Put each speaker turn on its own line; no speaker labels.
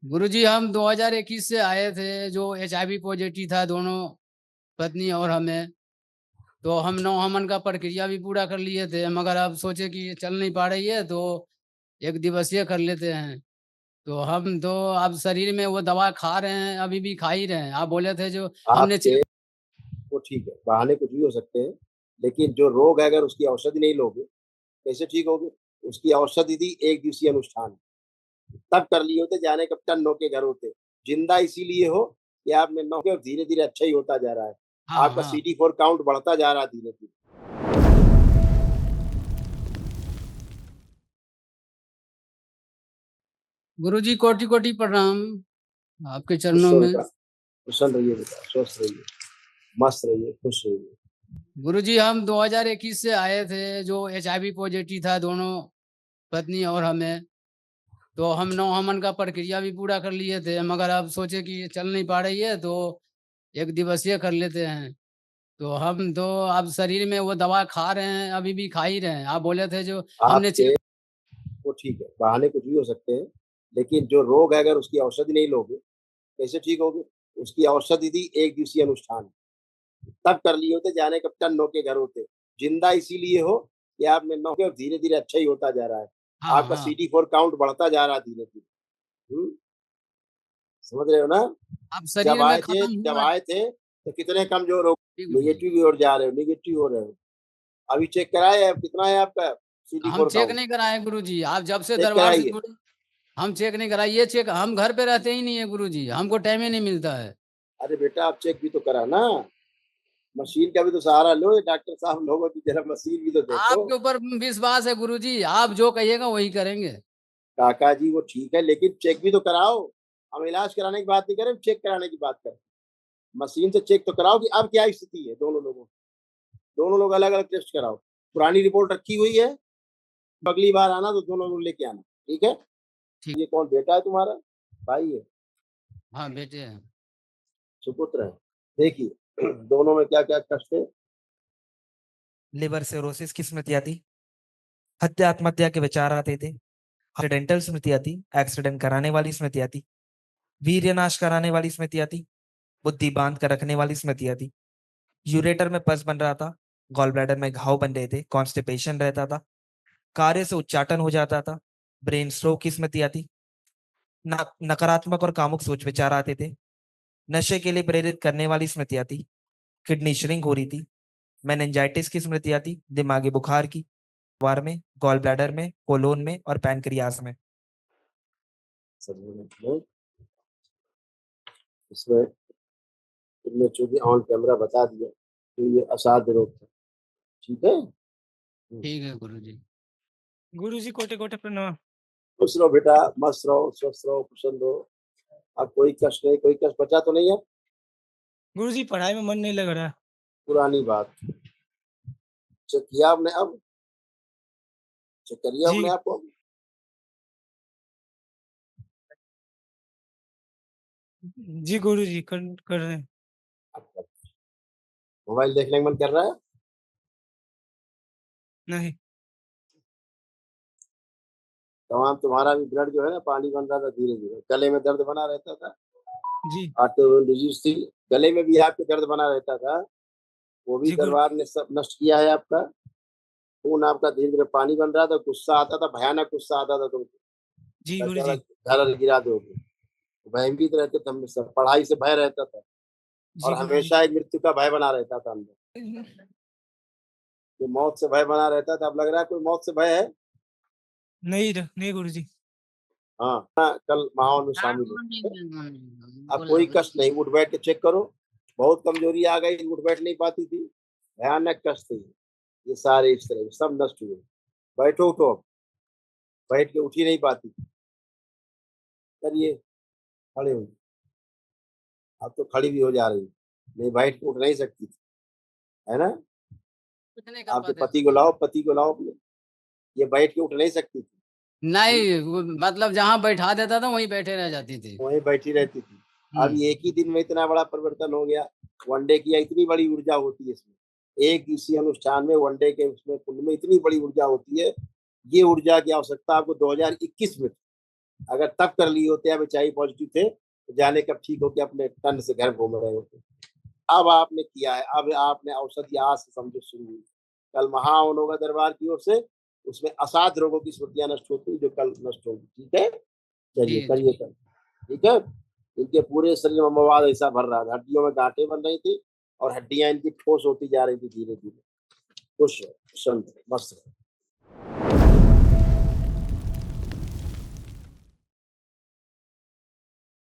गुरुजी हम 2021 से आए थे, जो HIV पॉजिटिव था दोनों पत्नी और हमें। तो हम नौहमन का प्रक्रिया भी पूरा कर लिए थे, मगर अब सोचे कि ये चल नहीं पा रही है तो एक दिवसीय कर लेते हैं। तो हम तो अब शरीर में वो दवा खा रहे हैं, अभी भी खा ही रहे हैं। आप बोले थे जो हमने
आपके वो ठीक है, बहाने कुछ भी हो सकते हैं, लेकिन जो रोग है अगर उसकी औषधि नहीं लोगे कैसे ठीक होगे। उसकी औषधि थी एक दिवसीय अनुष्ठान, तब कर लिए होते जाने कब टन के घर होते। जिंदा इसीलिए हो कि आप में नौ के और धीरे धीरे अच्छा ही होता जा रहा है।
हाँ,
आपका
हाँ।
CD4 काउंट बढ़ता जा रहा है धीरे धीरे।
गुरुजी कोटि-कोटि प्रणाम आपके चरणों
खुश
में।
बेटा, प्रसन्न रहिए बेटा, स्वस्थ रहिए, मस्त रहिए, खुश रहिए।
गुरुजी हम 2021 से आए थे, जो HIV पॉजिटिव था दोनों पत्नी और हमें। तो हम नौहमन का प्रक्रिया भी पूरा कर लिए थे, मगर अब सोचे कि ये चल नहीं पा रही है तो एक दिवसीय कर लेते हैं। तो हम तो अब शरीर में वो दवा खा रहे हैं, अभी भी खा ही रहे हैं। आप बोले थे जो हमने
आपके वो ठीक है, बहाने कुछ भी हो सकते हैं, लेकिन जो रोग है अगर उसकी औषधि नहीं लोगे कैसे ठीक होगे। उसकी औषधि थी एक दिवसीय अनुष्ठान, तब कर लिए होते जाने कब टन के घर होते। जिंदा इसीलिए हो कि आप में नौ के और धीरे धीरे अच्छा ही होता जा रहा है।
हाँ,
आपका
हाँ।
CD4 काउंट बढ़ता जा रहा है धीरे धीरे। समझ रहे हो ना।
अब शरीर में खत्म
जब
हुआ।
आए थे तो कितने कमजोर हो,
जी गुरुजी।
निगेटिव की ओर जा रहे हो, निगेटिव हो रहे हो। अभी चेक कराए अब कितना है आपका
हम
CD4
चेक
काउंट।
नहीं कराए गुरुजी, आप जब से
चेक
दरबार से
कराइए।
जुड़े हम चेक नहीं कराए। ये चेक हम घर पे रहते ही नहीं है गुरुजी, हमको टाइम ही नहीं मिलता है।
अरे बेटा आप चेक भी तो करा ना, मशीन का भी तो सहारा लो। ये डॉक्टर साहब लोगों की जरा मशीन भी तो देखो।
आपके ऊपर विश्वास है गुरुजी, आप जो कहिएगा वही करेंगे।
काका जी वो ठीक है, लेकिन चेक भी तो कराओ। हम इलाज कराने की बात नहीं करें, चेक कराने की बात करें। मशीन से चेक तो कराओ कि अब क्या स्थिति है दोनों लोगों। दोनों लोग अलग अलग टेस्ट कराओ। पुरानी रिपोर्ट रखी हुई है, अगली बार आना तो दोनों लोग लेके आना, ठीक है।
ठीक।
ये कौन बेटा है तुम्हारा, भाई है,
हाँ बेटे हैं।
सुपुत्र है। देखिए दोनों में क्या क्या कष्ट है।
लिवर सिरोसिस की स्मृतियां थी, हत्या आत्महत्या के विचार आते थे, एक्सीडेंटल स्मृतियां थी, एक्सीडेंट कराने वाली स्मृतियां थी, वीर्य नाश कराने वाली स्मृतियां थी, बुद्धि बांध कर रखने वाली स्मृतियां थी, यूरेटर में पस बन रहा था, गॉल ब्लैडर में घाव बन रहे थे, कॉन्स्टिपेशन रहता था, कार्य से उच्चाटन हो जाता था, ब्रेन स्ट्रोक की स्मृतियां थी, नकारात्मक और कामुक सोच विचार आते थे, नशे के लिए प्रेरित करने वाली स्मृतियां थी, किडनी श्रिंक हो रही थी, मेनिंजाइटिस की स्मृतियां थी, दिमागी बुखार की, वार में, गॉल ब्लैडर में, कोलोन में और पैनक्रियास में।
इसमें तुमने चूंकि ऑन कैमरा बता दिया तो ये असाध्य रोग था, ठीक है।
ठीक है गुरुजी।
गुरुजी कोटि कोटि प्रणाम।
खुश रहो बेटा, मस्त रहो, स्वस्थ रहो, प्रसन्न रहो। अब कोई कष्ट नहीं, कोई कष्ट बचा तो नहीं है।
गुरुजी पढ़ाई में मन नहीं लग रहा।
पुरानी बात। चेक किया आपने, अब चेक करिए
जी
अपने आप को।
जी गुरुजी कर रहे हैं।
मोबाइल देखने का मन कर रहा है।
नहीं।
तमाम तुम्हारा भी ब्लड जो है ना पानी बन रहा था धीरे धीरे, गले में दर्द बना रहता था,
जी
ऑटोइम्यून डिजीज थी। गले में भी आपके दर्द बना रहता था, वो भी
जी गुरु
दरबार ने सब नष्ट किया है आपका। खून आपका धीरे धीरे पानी बन रहा था, गुस्सा आता था, भयानक गुस्सा आता था तुमको,
जी
लगता था
गुरुजी।
घर गिरा दोगे। भयभीत रहते थे हम सब, पढ़ाई से भय रहता था,
जी
और
गुरुजी।
हमेशा एक मृत्यु का भय बना रहता था अंदर। जो मौत से भय बना रहता था, अब लग रहा है कोई मौत से भय है।
नहीं नहीं गुरुजी।
हाँ कल माहौल में शामिल हो। अब कोई कष्ट नहीं, उठ बैठ के चेक करो। बहुत कमजोरी आ गई, उठ बैठ नहीं पाती थी, भयानक कष्ट थे ये सारे, इस तरह सब नष्ट हुए। बैठो उठो, बैठ के उठ ही नहीं पाती थी। करिए, खड़े हो, अब तो खड़ी भी हो जा रही, नहीं बैठ के उठ नहीं सकती थी, है ना।
कुछ नहीं कर
आपके
पाते थे।
पति को लाओ, पति को लाओ अपने, ये बैठ के उठ नहीं सकती थी।
नहीं, वो मतलब जहाँ बैठा देता था वहीं बैठे रह जाती थी।
वहीं बैठी रहती थी। अब
हम्म।
एक ही दिन में इतना बड़ा परिवर्तन हो गया। वनडे की इतनी बड़ी ऊर्जा होती है इसमें, एक दिवसीय अनुष्ठान में वनडे के उसमें कुंड में इतनी बड़ी ऊर्जा होती है। ये ऊर्जा की आवश्यकता आपको 2021 में थी, अगर तब कर लिए होते, अब एचआईवी पॉजिटिव थे तो जाने कब ठीक होके अपने टन से घर घूम रहे होते। अब आपने किया है, अब आपने औषधि आज से समझो शुरू हुई। कल महावन होगा दरबार की ओर से, उसमें असाध रोगों की स्मृतियां नष्ट होती जो कल नष्ट होगी। ठीक है, चलिए
जी,
करिए कल। ठीक है, इनके पूरे शरीर में मवाद ऐसा भर रहा था, हड्डियों में गांठें बन रही थी और हड्डियां इनकी ठोस होती जा रही थी धीरे धीरे। खुश रहो, शांत रहो, मस्त रहो।